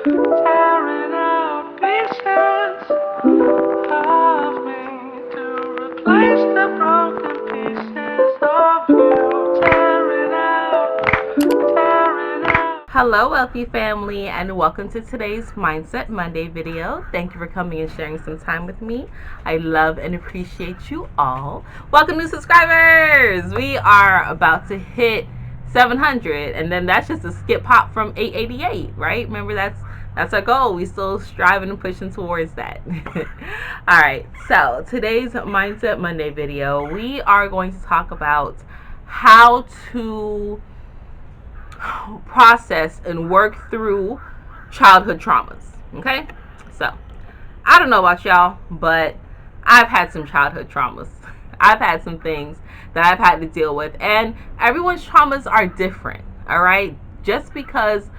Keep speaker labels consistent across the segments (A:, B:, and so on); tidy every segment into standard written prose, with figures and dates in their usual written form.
A: tearing out pieces of me to replace the broken pieces of you. Tearing out, tearing out. Hello, wealthy family, and welcome to today's Mindset Monday video. Thank you for coming and sharing some time with me. I love and appreciate you all. Welcome, new subscribers. We are about to hit 700, and then that's just a skip hop from 888, right? Remember, that's our goal. We still striving and pushing towards that. All right, so today's Mindset Monday video, we are going to talk about how to process and work through childhood traumas. Okay, so I don't know about y'all, but I've had some childhood traumas. I've had some things that I've had to deal with, and everyone's traumas are different. All right, just because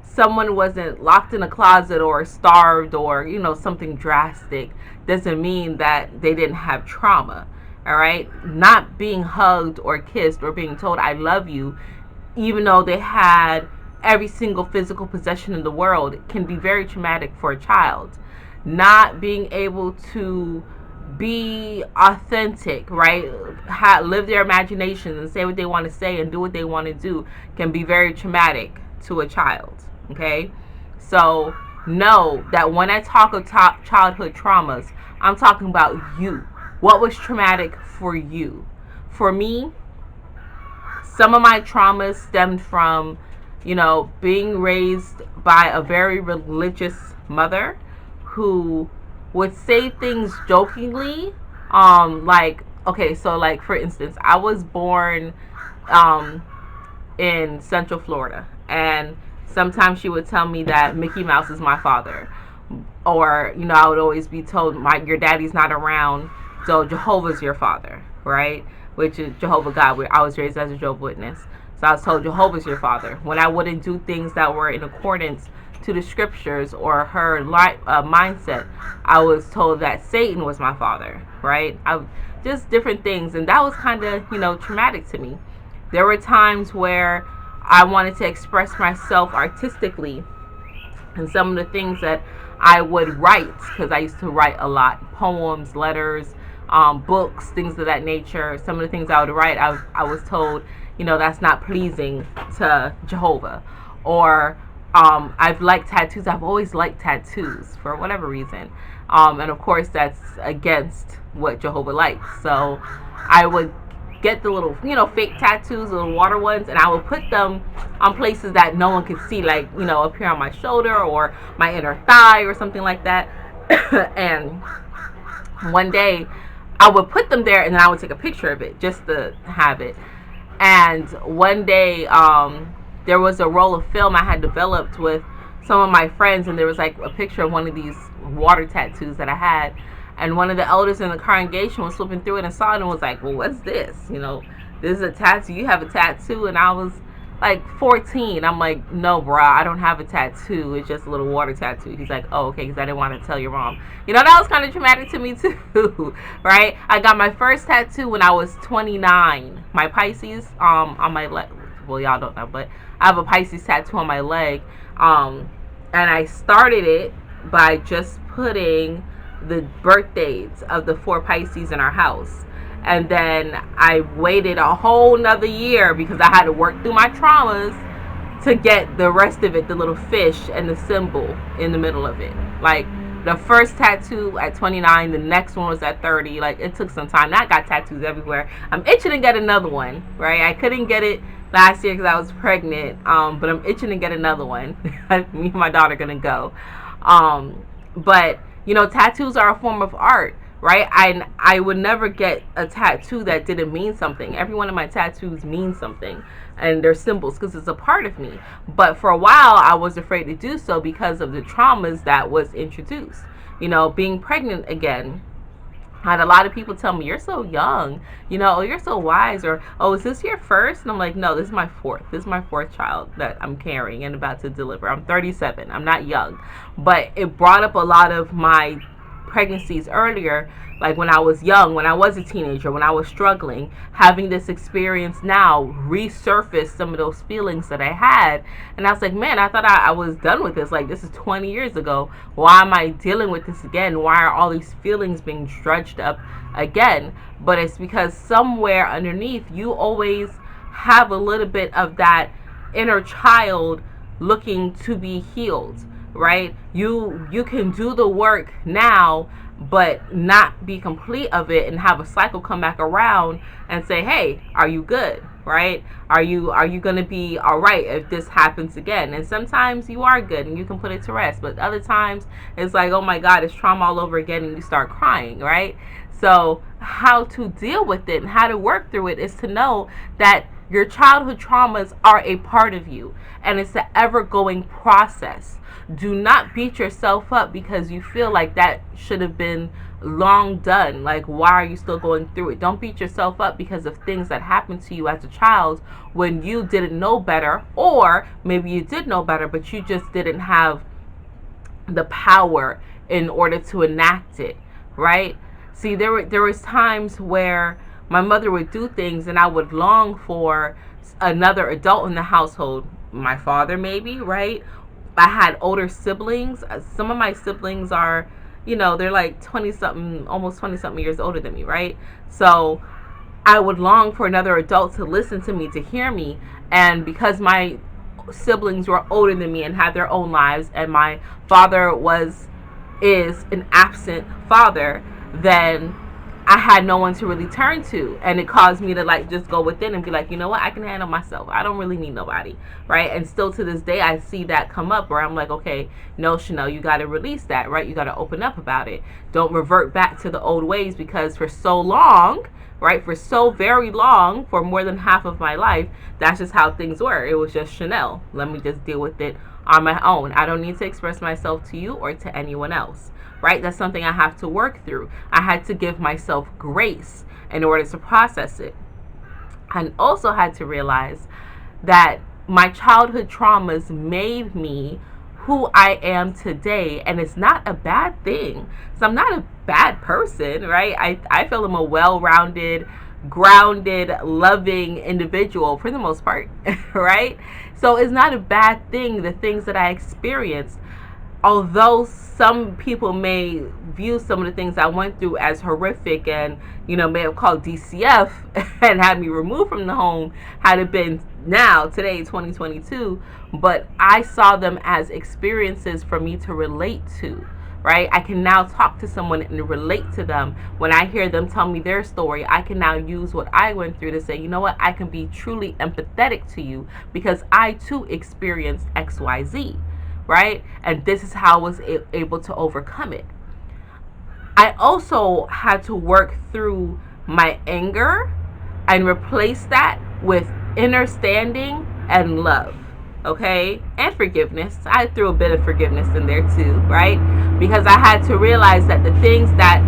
A: someone wasn't locked in a closet or starved or something drastic doesn't mean that they didn't have trauma. All right, not being hugged or kissed or being told I love you, even though they had every single physical possession in the world, can be very traumatic for a child. Not being able to be authentic, right? Live their imaginations and say what they want to say and do what they want to do can be very traumatic to a child. Okay, so know that when I talk of childhood traumas, I'm talking about you. What was traumatic for you? For me, some of my traumas stemmed from, being raised by a very religious mother who would say things jokingly, like for instance, I was born in Central Florida, and sometimes she would tell me that Mickey Mouse is my father, or I would always be told your daddy's not around, so Jehovah's your father, right? Which is Jehovah God. I was raised as a Jehovah's Witness, so I was told Jehovah's your father. When I wouldn't do things that were in accordance to the scriptures or her mindset, I was told that Satan was my father, right? Just different things, and that was kind of traumatic to me. There were times where I wanted to express myself artistically, and some of the things that I would write, because I used to write a lot, poems, letters, books, things of that nature. Some of the things I would write, I was told, that's not pleasing to Jehovah. Or I've liked tattoos. I've always liked tattoos for whatever reason. And of course, that's against what Jehovah likes. So I would get the little, fake tattoos, little water ones, and I would put them on places that no one could see, like, up here on my shoulder or my inner thigh or something like that. And one day I would put them there, and then I would take a picture of it just to have it. And one day, there was a roll of film I had developed with some of my friends, and there was like a picture of one of these water tattoos that I had. And one of the elders in the congregation was flipping through it and saw it and was like, well, what's this? This is a tattoo. You have a tattoo? And I was like 14. I'm like, no, brah, I don't have a tattoo. It's just a little water tattoo. He's like, oh, okay, because I didn't want to tell your mom. That was kind of traumatic to me too, right? I got my first tattoo when I was 29. My Pisces on my leg. Well, y'all don't know, but I have a Pisces tattoo on my leg. And I started it by just putting the birthdays of the 4 Pisces in our house. And then I waited a whole nother year because I had to work through my traumas to get the rest of it, the little fish and the symbol in the middle of it. Like, the first tattoo at 29, the next one was at 30. Like, it took some time. Now I got tattoos everywhere. I'm itching to get another one, right? I couldn't get it last year because I was pregnant, but I'm itching to get another one. Me and my daughter are gonna go. But tattoos are a form of art, right? I would never get a tattoo that didn't mean something. Every one of my tattoos means something, and they're symbols because it's a part of me. But for a while, I was afraid to do so because of the traumas that was introduced. Being pregnant again. I had a lot of people tell me, you're so young, oh, you're so wise, or, oh, is this your first? And I'm like, no, this is my fourth. This is my fourth child that I'm carrying and about to deliver. I'm 37. I'm not young. But it brought up a lot of my pregnancies earlier, like when I was young, when I was a teenager, when I was struggling, having this experience now resurfaced some of those feelings that I had. And I was like, man, I thought I was done with this. Like, this is 20 years ago. Why am I dealing with this again? Why are all these feelings being dredged up again? But it's because somewhere underneath, you always have a little bit of that inner child looking to be healed, right? You can do the work now, but not be complete of it, and have a cycle come back around and say, hey, are you good, right? Are you going to be all right if this happens again? And sometimes you are good and you can put it to rest, but other times it's like, oh my God, it's trauma all over again, and you start crying, right? So how to deal with it and how to work through it is to know that your childhood traumas are a part of you, and it's an ever-going process. Do not beat yourself up because you feel like that should have been long done. Like, why are you still going through it? Don't beat yourself up because of things that happened to you as a child when you didn't know better, or maybe you did know better, but you just didn't have the power in order to enact it, right? See, there was times where my mother would do things and I would long for another adult in the household, my father maybe, right? I had older siblings. Some of my siblings are, they're like 20 something, almost 20 something years older than me, right? So I would long for another adult to listen to me, to hear me. And because my siblings were older than me and had their own lives, and my father is an absent father, then I had no one to really turn to, and it caused me to like just go within and be like, you know what, I can handle myself. I don't really need nobody, right? And still to this day, I see that come up where I'm like, okay, no, Chanel, you got to release that, right? You got to open up about it. Don't revert back to the old ways, because for so long, right, for so very long, for more than half of my life, that's just how things were. It was just Chanel. Let me just deal with it on my own. I don't need to express myself to you or to anyone else. Right? That's something I have to work through. I had to give myself grace in order to process it. I also had to realize that my childhood traumas made me who I am today, and it's not a bad thing. So I'm not a bad person, right? I feel I'm a well-rounded, grounded, loving individual for the most part, right? So it's not a bad thing, the things that I experienced. Although some people may view some of the things I went through as horrific and, may have called DCF and had me removed from the home, had it been today, 2022, but I saw them as experiences for me to relate to, right? I can now talk to someone and relate to them. When I hear them tell me their story, I can now use what I went through to say, you know what, I can be truly empathetic to you because I too experienced XYZ. Right? And this is how I was able to overcome it. I also had to work through my anger and replace that with understanding and love. Okay? And forgiveness. I threw a bit of forgiveness in there too, right? Because I had to realize that the things that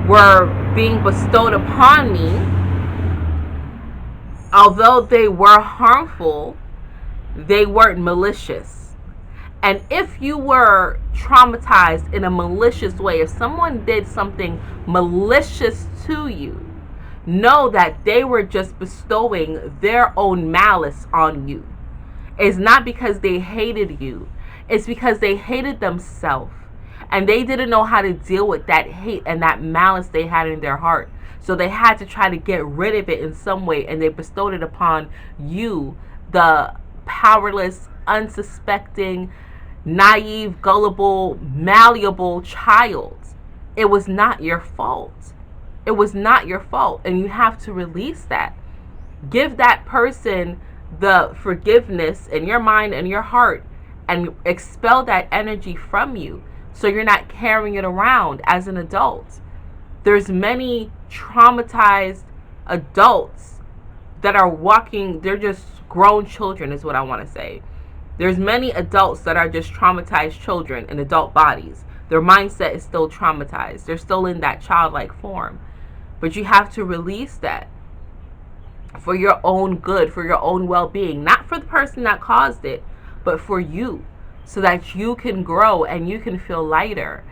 A: were being bestowed upon me, although they were harmful, they weren't malicious. And if you were traumatized in a malicious way, if someone did something malicious to you, know that they were just bestowing their own malice on you. It's not because they hated you. It's because they hated themselves. And they didn't know how to deal with that hate and that malice they had in their heart. So they had to try to get rid of it in some way, and they bestowed it upon you, the powerless, unsuspecting, naive, gullible, malleable child. It was not your fault. It was not your fault, and you have to release that. Give that person the forgiveness in your mind and your heart, and expel that energy from you so you're not carrying it around as an adult. There's many traumatized adults that are walking, they're just grown children is what I want to say. There's many adults that are just traumatized children in adult bodies. Their mindset is still traumatized. They're still in that childlike form. But you have to release that for your own good, for your own well-being. Not for the person that caused it, but for you. So that you can grow and you can feel lighter.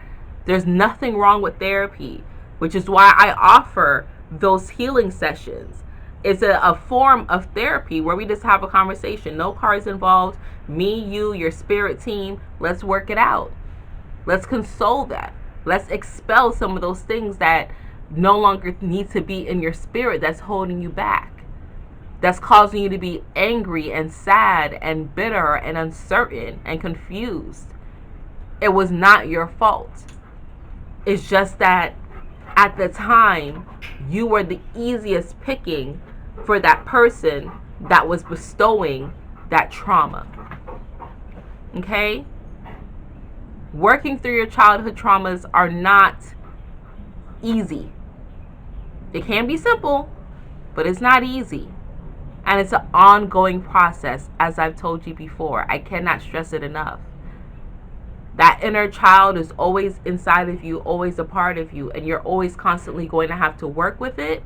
A: There's nothing wrong with therapy, which is why I offer those healing sessions. It's a form of therapy where we just have a conversation. No cards involved. Me, you, your spirit team. Let's work it out. Let's console that. Let's expel some of those things that no longer need to be in your spirit, that's holding you back, that's causing you to be angry and sad and bitter and uncertain and confused. It was not your fault. It's just that at the time, you were the easiest picking for that person that was bestowing that trauma. Okay? Working through your childhood traumas are not easy. It can be simple, but it's not easy. And it's an ongoing process, as I've told you before. I cannot stress it enough. That inner child is always inside of you, always a part of you, and you're always constantly going to have to work with it.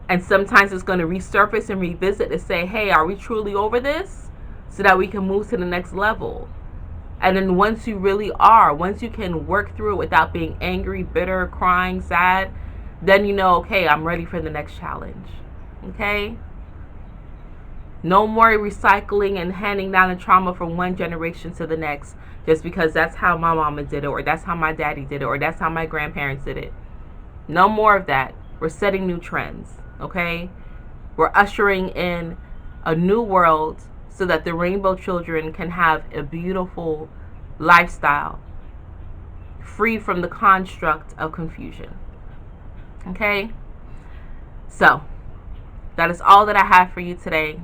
A: And sometimes it's going to resurface and revisit to say, hey, are we truly over this? So that we can move to the next level. And then once you really are, once you can work through it without being angry, bitter, crying, sad, then you know, okay, I'm ready for the next challenge. Okay? No more recycling and handing down the trauma from one generation to the next just because that's how my mama did it, or that's how my daddy did it, or that's how my grandparents did it. No more of that. We're setting new trends. Okay? We're ushering in a new world so that the rainbow children can have a beautiful lifestyle free from the construct of confusion. Okay? So, that is all that I have for you today.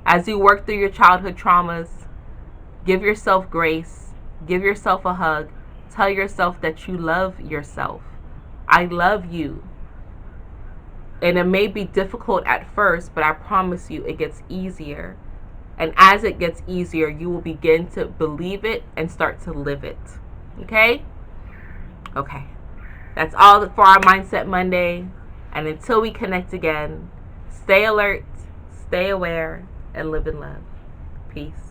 A: As you work through your childhood traumas, give yourself grace, give yourself a hug, tell yourself that you love yourself. I love you. And it may be difficult at first, but I promise you it gets easier. And as it gets easier, you will begin to believe it and start to live it. Okay? Okay. That's all for our Mindset Monday. And until we connect again, stay alert, stay aware, and live in love. Peace.